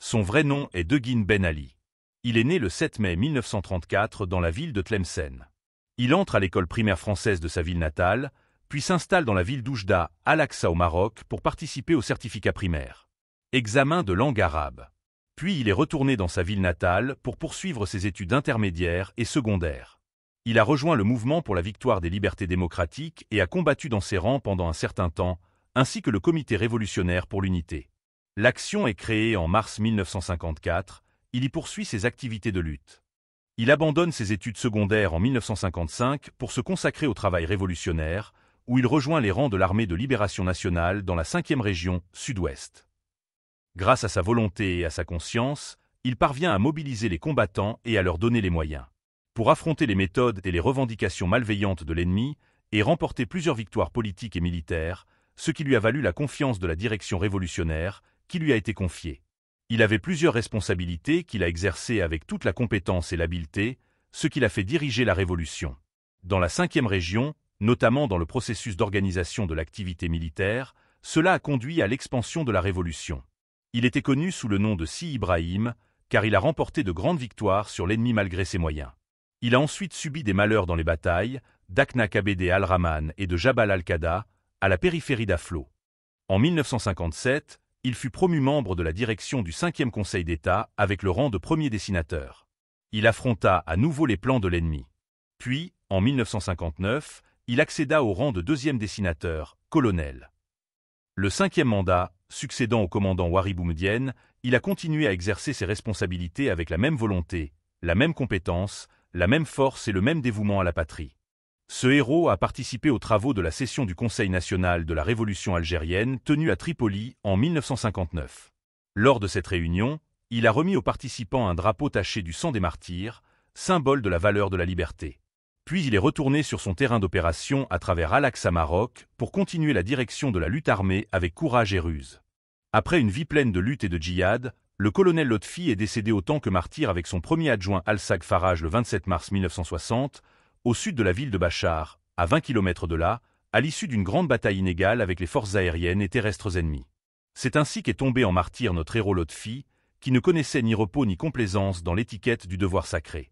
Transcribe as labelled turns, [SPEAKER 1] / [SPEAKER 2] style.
[SPEAKER 1] Son vrai nom est Degin Ben Ali. Il est né le 7 mai 1934 dans la ville de Tlemcen. Il entre à l'école primaire française de sa ville natale, puis s'installe dans la ville d'Oujda, Al-Aqsa au Maroc, pour participer au certificat primaire. Examen de langue arabe. Puis il est retourné dans sa ville natale pour poursuivre ses études intermédiaires et secondaires. Il a rejoint le mouvement pour la victoire des libertés démocratiques et a combattu dans ses rangs pendant un certain temps, ainsi que le comité révolutionnaire pour l'unité. L'Action est créée en mars 1954, il y poursuit ses activités de lutte. Il abandonne ses études secondaires en 1955 pour se consacrer au travail révolutionnaire, où il rejoint les rangs de l'armée de libération nationale dans la 5e région, sud-ouest. Grâce à sa volonté et à sa conscience, il parvient à mobiliser les combattants et à leur donner les moyens. Pour affronter les méthodes et les revendications malveillantes de l'ennemi et remporter plusieurs victoires politiques et militaires, ce qui lui a valu la confiance de la direction révolutionnaire qui lui a été confiée. Il avait plusieurs responsabilités qu'il a exercées avec toute la compétence et l'habileté, ce qui l'a fait diriger la révolution. Dans la 5e région, notamment dans le processus d'organisation de l'activité militaire, cela a conduit à l'expansion de la révolution. Il était connu sous le nom de Si Ibrahim, car il a remporté de grandes victoires sur l'ennemi malgré ses moyens. Il a ensuite subi des malheurs dans les batailles, d'Akna Kabede al-Rahman et de Jabal al-Qada, à la périphérie d'Aflo. En 1957, il fut promu membre de la direction du 5e Conseil d'État avec le rang de premier dessinateur. Il affronta à nouveau les plans de l'ennemi. Puis, en 1959, il accéda au rang de 2e dessinateur, colonel. Le 5e mandat, succédant au commandant Ouari Boumedienne, il a continué à exercer ses responsabilités avec la même volonté, la même compétence, la même force et le même dévouement à la patrie. Ce héros a participé aux travaux de la session du Conseil national de la Révolution algérienne tenue à Tripoli en 1959. Lors de cette réunion, il a remis aux participants un drapeau taché du sang des martyrs, symbole de la valeur de la liberté. Puis il est retourné sur son terrain d'opération à travers Al-Aqsa Maroc pour continuer la direction de la lutte armée avec courage et ruse. Après une vie pleine de lutte et de djihad, le colonel Lotfi est décédé autant que martyr avec son premier adjoint Al-Sag Faraj le 27 mars 1960, au sud de la ville de Bachar, à 20 km de là, à l'issue d'une grande bataille inégale avec les forces aériennes et terrestres ennemies. C'est ainsi qu'est tombé en martyr notre héros Lotfi, qui ne connaissait ni repos ni complaisance dans l'étiquette du devoir sacré.